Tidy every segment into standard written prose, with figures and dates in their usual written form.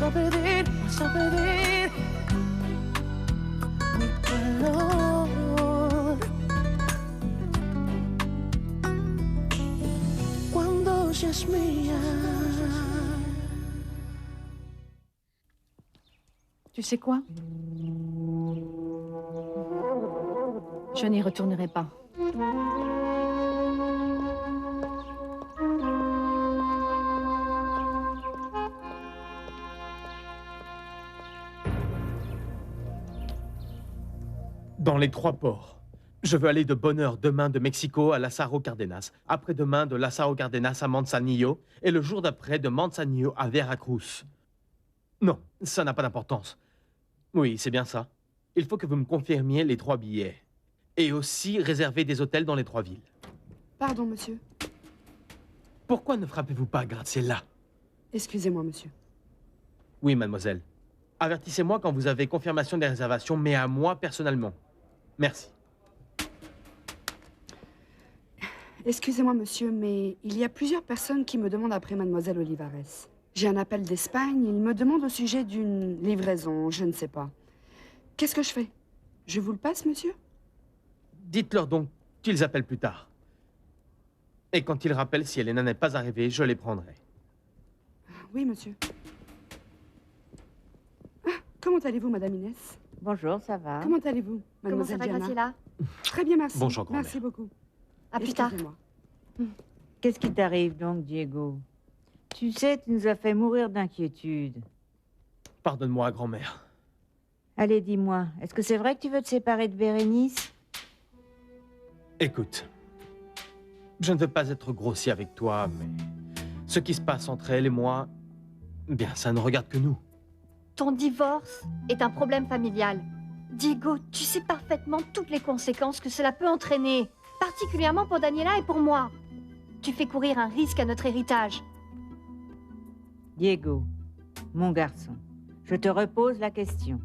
vas a pedir mi calor. Cuando seas mía. Tu sais quoi? Je n'y retournerai pas. Dans les 3 ports. Je veux aller de bonne heure demain de Mexico à Lázaro Cárdenas, après-demain de Lázaro Cárdenas à Manzanillo, et le jour d'après de Manzanillo à Veracruz. Non, ça n'a pas d'importance. Oui, c'est bien ça. Il faut que vous me confirmiez les 3 billets. Et aussi réserver des hôtels dans les 3 villes. Pardon, monsieur. Pourquoi ne frappez-vous pas, Graziella? Excusez-moi, monsieur. Oui, mademoiselle. Avertissez-moi quand vous avez confirmation des réservations, mais à moi personnellement. Merci. Excusez-moi, monsieur, mais il y a plusieurs personnes qui me demandent après mademoiselle Olivares. J'ai un appel d'Espagne, ils me demandent au sujet d'une livraison, je ne sais pas. Qu'est-ce que je fais? Je vous le passe, monsieur? Dites-leur donc qu'ils appellent plus tard. Et quand ils rappellent, si Elena n'est pas arrivée, je les prendrai. Oui, monsieur. Ah, comment allez-vous, madame Inès? Bonjour, ça va? Comment allez-vous, Comment ça mademoiselle va, Diana? Graciela? Très bien, merci. Bonjour, grand-mère. Merci beaucoup. À plus tard. Excusez-moi. Qu'est-ce qui t'arrive donc, Diego? Tu sais, tu nous as fait mourir d'inquiétude. Pardonne-moi, grand-mère. Allez, dis-moi, est-ce que c'est vrai que tu veux te séparer de Bérénice? Écoute, je ne veux pas être grossier avec toi, mais ce qui se passe entre elle et moi, bien, ça ne regarde que nous. Ton divorce est un problème familial. Diego, tu sais parfaitement toutes les conséquences que cela peut entraîner, particulièrement pour Daniela et pour moi. Tu fais courir un risque à notre héritage. Diego, mon garçon, je te repose la question.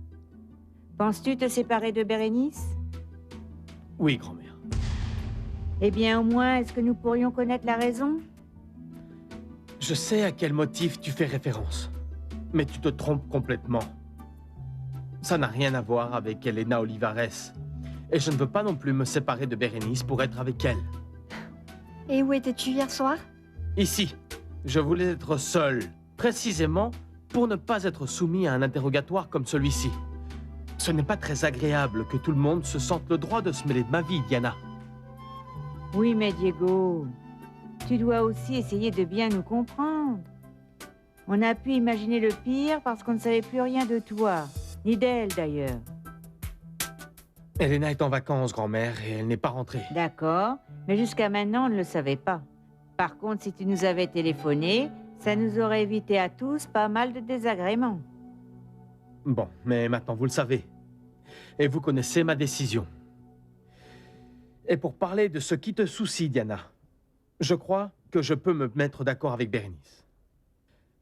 Penses-tu te séparer de Bérénice? Oui, grand-mère. Eh bien, au moins, est-ce que nous pourrions connaître la raison? Je sais à quel motif tu fais référence, mais tu te trompes complètement. Ça n'a rien à voir avec Elena Olivares. Et je ne veux pas non plus me séparer de Bérénice pour être avec elle. Et où étais-tu hier soir? Ici, je voulais être seul, précisément pour ne pas être soumis à un interrogatoire comme celui-ci. Ce n'est pas très agréable que tout le monde se sente le droit de se mêler de ma vie, Diana. Oui, mais Diego, tu dois aussi essayer de bien nous comprendre. On a pu imaginer le pire parce qu'on ne savait plus rien de toi, ni d'elle d'ailleurs. Elena est en vacances, grand-mère, et elle n'est pas rentrée. D'accord, mais jusqu'à maintenant, on ne le savait pas. Par contre, si tu nous avais téléphoné, ça nous aurait évité à tous pas mal de désagréments. Bon, mais maintenant vous le savez. Et vous connaissez ma décision. Et pour parler de ce qui te soucie, Diana, je crois que je peux me mettre d'accord avec Bérénice.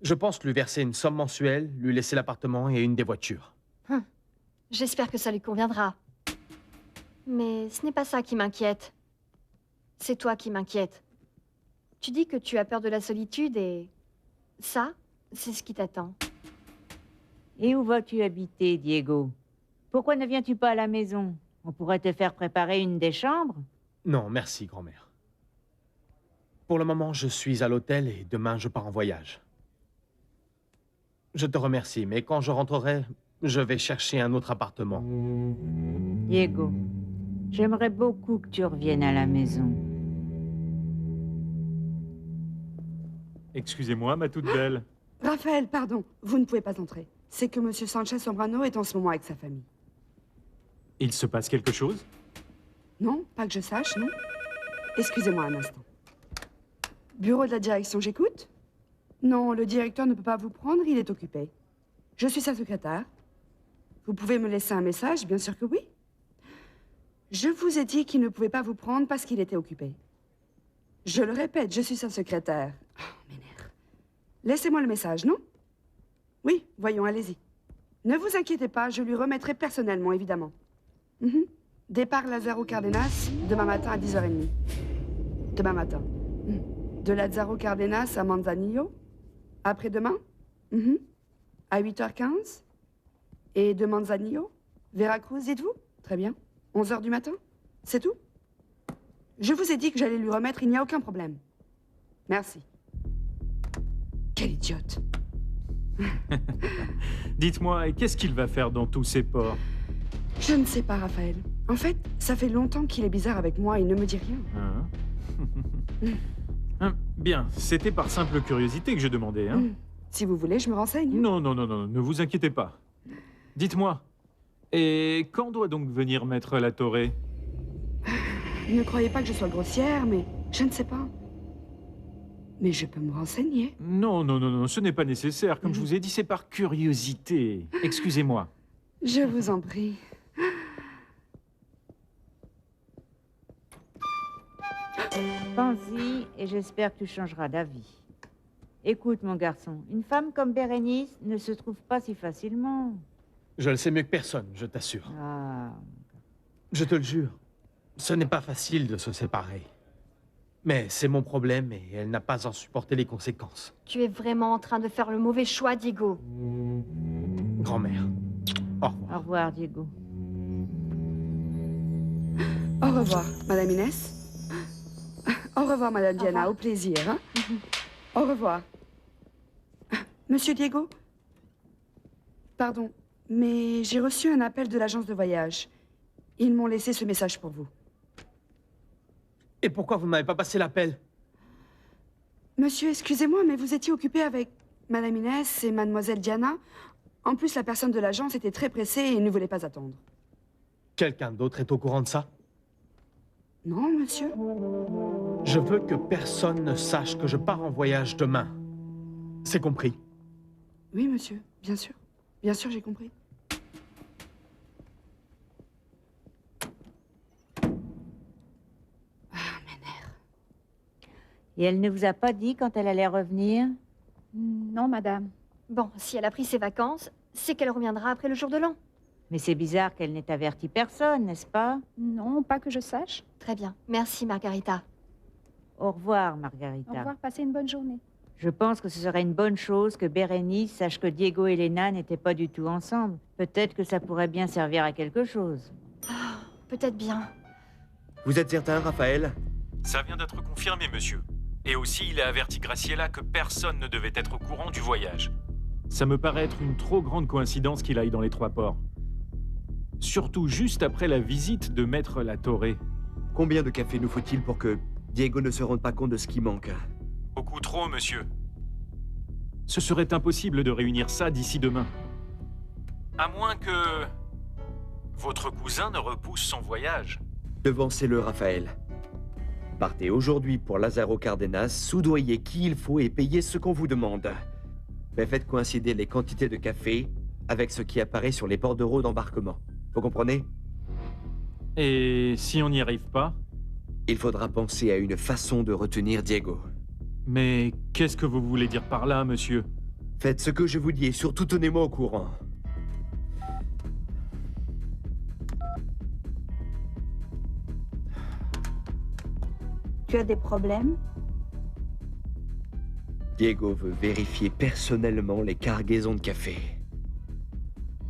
Je pense lui verser une somme mensuelle, lui laisser l'appartement et une des voitures. J'espère que ça lui conviendra. Mais ce n'est pas ça qui m'inquiète. C'est toi qui m'inquiète. Tu dis que tu as peur de la solitude et... ça, c'est ce qui t'attend. Et où vas-tu habiter, Diego? Pourquoi ne viens-tu pas à la maison? On pourrait te faire préparer une des chambres? Non, merci, grand-mère. Pour le moment, je suis à l'hôtel et demain, je pars en voyage. Je te remercie, mais quand je rentrerai, je vais chercher un autre appartement. Diego, j'aimerais beaucoup que tu reviennes à la maison. Excusez-moi, ma toute belle. Raphaël, pardon, vous ne pouvez pas entrer. C'est que monsieur Sanchez Sombrano est en ce moment avec sa famille. Il se passe quelque chose? Non, pas que je sache, non. Excusez-moi un instant. Bureau de la direction, j'écoute? Non, le directeur ne peut pas vous prendre, il est occupé. Je suis sa secrétaire. Vous pouvez me laisser un message, bien sûr que oui. Je vous ai dit qu'il ne pouvait pas vous prendre parce qu'il était occupé. Je le répète, je suis sa secrétaire. Oh, mes nerfs. Laissez-moi le message, non? Oui, voyons, allez-y. Ne vous inquiétez pas, je lui remettrai personnellement, évidemment. Départ Lázaro Cárdenas, demain matin à 10h30. Demain matin. De Lázaro Cárdenas à Manzanillo. Après-demain. À 8h15? Et de Manzanillo? Veracruz, dites-vous? Très bien. 11h du matin? C'est tout? Je vous ai dit que j'allais lui remettre, il n'y a aucun problème. Merci. Quelle idiote. Dites-moi, et qu'est-ce qu'il va faire dans tous ces ports? Je ne sais pas, Raphaël. En fait, ça fait longtemps qu'il est bizarre avec moi, il ne me dit rien. Bien, c'était par simple curiosité que je demandais, hein? Si vous voulez, je me renseigne. Non, non, non, non, ne vous inquiétez pas. Dites-moi, et quand doit donc venir mettre la Torre? Ne croyez pas que je sois grossière, mais je ne sais pas. Mais je peux me renseigner. Non, non, non, non, ce n'est pas nécessaire. Comme je vous ai dit, c'est par curiosité. Excusez-moi. Je vous en prie. Pense-y et j'espère que tu changeras d'avis. Écoute, mon garçon, une femme comme Bérénice ne se trouve pas si facilement. Je le sais mieux que personne, je t'assure. Ah, Je te le jure. Ce n'est pas facile de se séparer. Mais c'est mon problème et elle n'a pas à en supporter les conséquences. Tu es vraiment en train de faire le mauvais choix, Diego. Grand-mère, au revoir. au revoir, Diego. Au revoir, Madame Inès. Au revoir, Madame Diana. revoir. Au plaisir. Hein? Au revoir. Monsieur Diego? Pardon, mais j'ai reçu un appel de l'agence de voyage. Ils m'ont laissé ce message pour vous. Et pourquoi vous ne m'avez pas passé l'appel? Monsieur, excusez-moi, mais vous étiez occupé avec Madame Inès et Mademoiselle Diana. En plus, la personne de l'agence était très pressée et ne voulait pas attendre. Quelqu'un d'autre est au courant de ça? Non, monsieur. Je veux que personne ne sache que je pars en voyage demain. C'est compris? Oui, monsieur, bien sûr. Bien sûr, j'ai compris. Ah, mes nerfs. Et elle ne vous a pas dit quand elle allait revenir? Non, madame. Bon, si elle a pris ses vacances, c'est qu'elle reviendra après le jour de l'an. Mais c'est bizarre qu'elle n'ait averti personne, n'est-ce pas? Non, pas que je sache. Très bien. Merci, Margarita. Au revoir, Au Margarita. revoir, passez une bonne journée. Je pense que ce serait une bonne chose que Bérénice sache que Diego et Elena n'étaient pas du tout ensemble. Peut-être que ça pourrait bien servir à quelque chose. Peut-être bien. Vous êtes certain, Raphaël? Ça vient d'être confirmé, monsieur. Et aussi, il a averti Graciela que personne ne devait être au courant du voyage. Ça me paraît être une trop grande coïncidence qu'il aille dans les trois ports. Surtout juste après la visite de Maître Latorre. Combien de café nous faut-il pour que Diego ne se rende pas compte de ce qui manque? Beaucoup trop, monsieur. Ce serait impossible de réunir ça d'ici demain. À moins que... votre cousin ne repousse son voyage. Devancez-le, Raphaël. Partez aujourd'hui pour Lázaro Cárdenas, soudoyez qui il faut et payez ce qu'on vous demande. Mais faites coïncider les quantités de café avec ce qui apparaît sur les bordereaux d'embarquement. Vous comprenez? Et si on n'y arrive pas? Il faudra penser à une façon de retenir Diego. Mais qu'est-ce que vous voulez dire par là, monsieur? Faites ce que je vous dis et surtout tenez-moi au courant. Tu as des problèmes? Diego veut vérifier personnellement les cargaisons de café.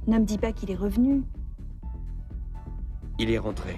Ne me dis pas qu'il est revenu. Il est rentré.